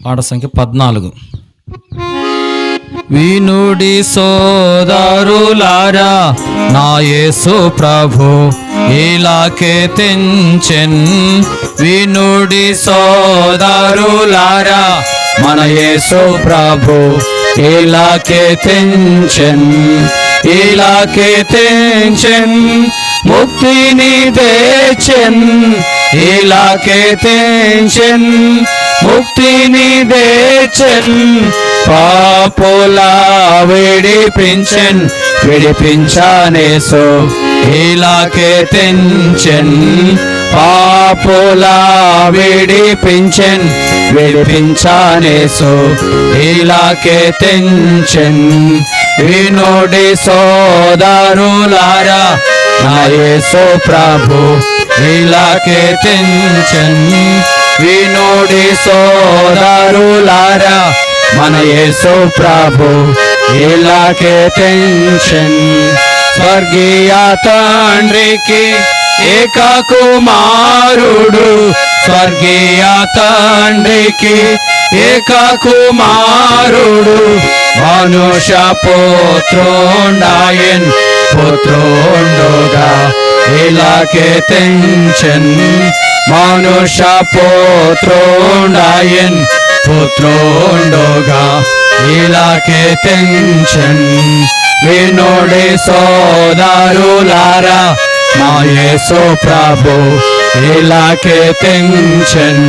పాట సంఖ్య 14. వినుడి సోదరులారా, నా యేసు ప్రభు ఇలాకే తెంచెన్. వినుడి సోదరులారా, మన యేసు ప్రభు ఇలాకే తెంచెన్. ఇలాకే తెంచెన్, ముక్తిని తెచ్చెన్. ఇలాకే తెంచెన్, ముక్తిని తెచ్చెన్. పాపుల విడిపించెన్, విడిపించానేసు ఇలాకే తెంచెన్. పాపుల విడిపించెన్, విడిపించానేసు ఇలాకే తెంచెన్. వినుడి సోదరులారా, నా యేసు ప్రభు ఇలాకే తెంచెన్. వినుడి సోదరులారా, మన యేసు ప్రభు ఇలాకే తెంచెన్. స్వర్గీయ తండ్రికి ఏక కుమారుడు, స్వర్గీయ తండ్రికి ఏక కుమారుడు. మనుష పుత్రుండాయన్, పుత్రుండుగా ఇలాకే తెంచెన్. మనుష పుత్రుండాయన్, పుత్రుండుగా ఇలాకే తెంచెన్. వినుడి సోదరులారా, నా యేసు ప్రభు ఇలాకే తెంచెన్.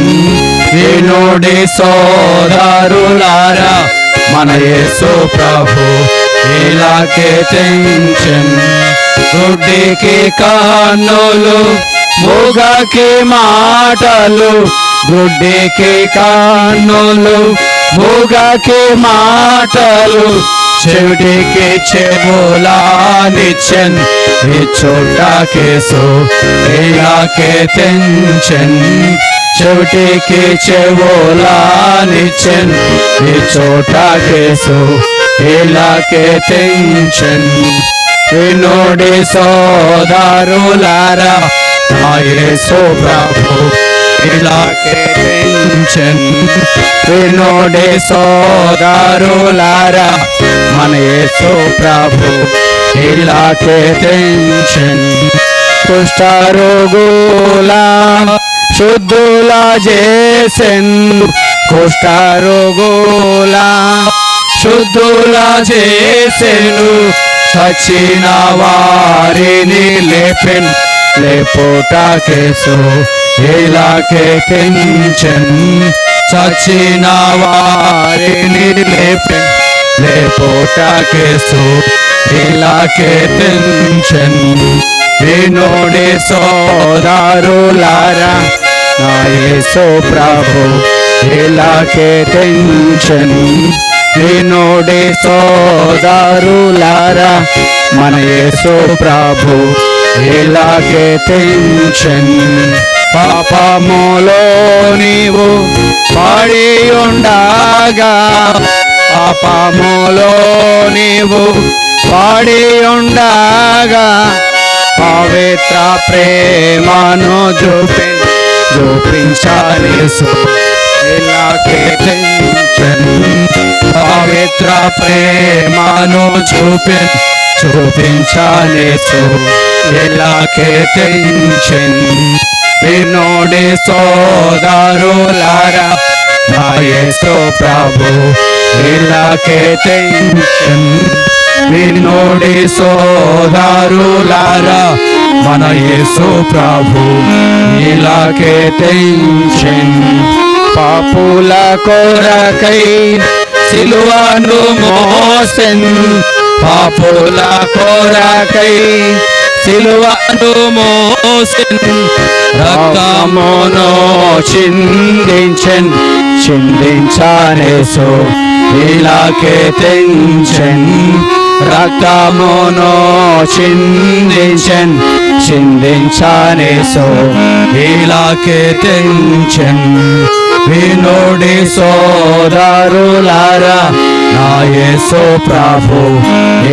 వినుడి సోదరులారా, మన యేసు ప్రభు ఇలాకే తెంచెన్. గుడ్డికి కన్నులు, మూగకి మాటలు. గుడ్డికి కన్నులు, మూగకి మాటలు. చెవిటికి చెవులానిచ్చెన్, ఇచ్చుటకేసు ఇలాకే తెంచెన్. చెవిటికి చెవులానిచ్చెన్, ఇచ్చుటకేసు ఇలాకే తెంచెన్. వినుడి సోదరులారా, నా యేసు ప్రభు ఇలాకే తెంచెన్. వినుడి సోదరులారా, మన యేసు ప్రభు ఇలాకే తెంచెన్. కుష్ఠరోగుల శుద్ధుల చేసెన్, కుష్ఠరోగుల శుద్ధుల చేసెను. చచ్చిన వారిని లేపెన్, లేపుటకేసు ఇలాకే తెంచెన్. చచ్చిన వారిని లేపెన్, లేపుటకేసు ఇలాకే తెంచెన్. వినుడి సోదరులారా, నా యేసు ప్రభు ఇలాకే తెంచెన్. వినుడి సోదరులారా, మన యేసు ప్రభు ఇలాకే తెంచెన్. పాపములో నీవు పడి ఉండగా, పాపములో నీవు పడి ఉండగా, పవిత్ర ప్రేమను చూపించాలేసు ఇలాకే తెంచెన్. పవిత్ర ప్రేమను చూపించాలేసు ఇలాకే తెంచెన్. వినుడి సోదరులారా, నా యేసు ప్రభు ఇలాకే తెంచెన్. వినుడి సోదరులారా, మన యేసు ప్రభు ఇలాకే తెంచెన్. పాపుల కొరకై సిలువను మోసెన్, పాపుల కొరకై సిలువను మోసెన్. రక్తమును చిందించెన్, చిందించానేసు ఇలాకే తెంచెన్. రక్తమును చిందించెన్, చిందించానేసు ఇలాకే తెంచెన్. వినుడి సోదరులారా, నా యేసు ప్రభు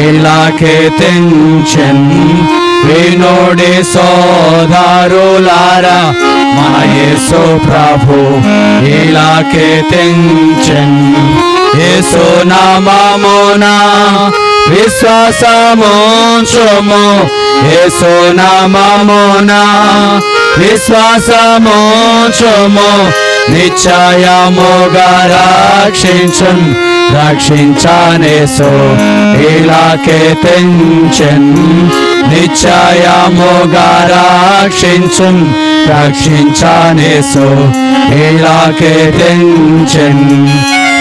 ఇలాకే తెంచెన్. వినుడి సోదరులారా, మన యేసు ప్రభు ఇలాకే తెంచెన్ యేసు నామమున విశ్వాసముంచుము యేసు నామమున విశ్వాసముంచుము నిశ్చయముగా రక్షించానేసు ఇలాకే తెంచెన్ నిశ్చయముగా రక్షించానేసు ఇలాకే తెంచెన్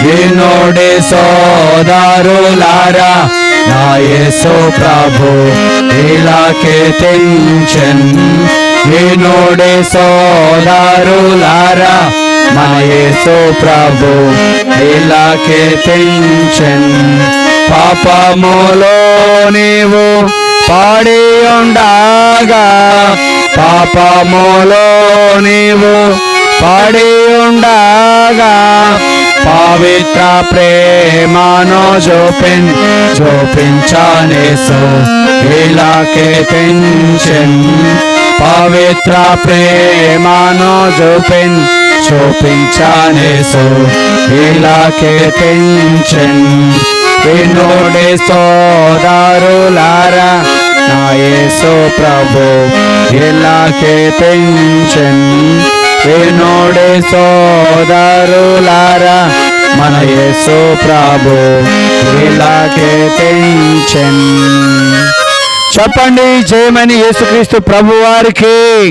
వినుడి సోదరులారా నా యేసు ప్రభు ఇలాకే తెంచెన్ వినుడి సోదరులారా మన యేసు ప్రభు ఇలాకే తెంచెన్ పాపములో నీవు పాడి ఉండగా పాపములో నీవు పాడి ఉండగా పవిత్ర ప్రేమను చూపించానేసు ఇలాకే తెంచెన్ పవిత్ర ప్రేమను చూపించానేసు ఇలాకే తెంచెన్ వినుడి సోదరులారా నా యేసు ప్రభు ఇలాకే తెంచెన్ వినుడి సోదరులారా మన యేసు ప్రభు ఇలాకే తెంచెన్ చెప్పండి జయమని యేసుక్రీస్తు ప్రభు వారికి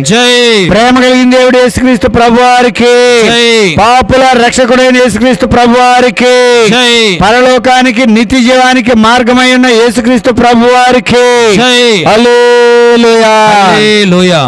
జై. ప్రేమ కలిగిన దేవుడు యేసుక్రీస్తు ప్రభు వారికి జై. పాపుల రక్షకుడైన యేసుక్రీస్తు ప్రభు వారికి జై. పరలోకానికి నిత్య జీవానికి మార్గమై ఉన్న యేసుక్రీస్తు ప్రభు వారికి జై. హల్లెలూయా. హల్లెలూయా.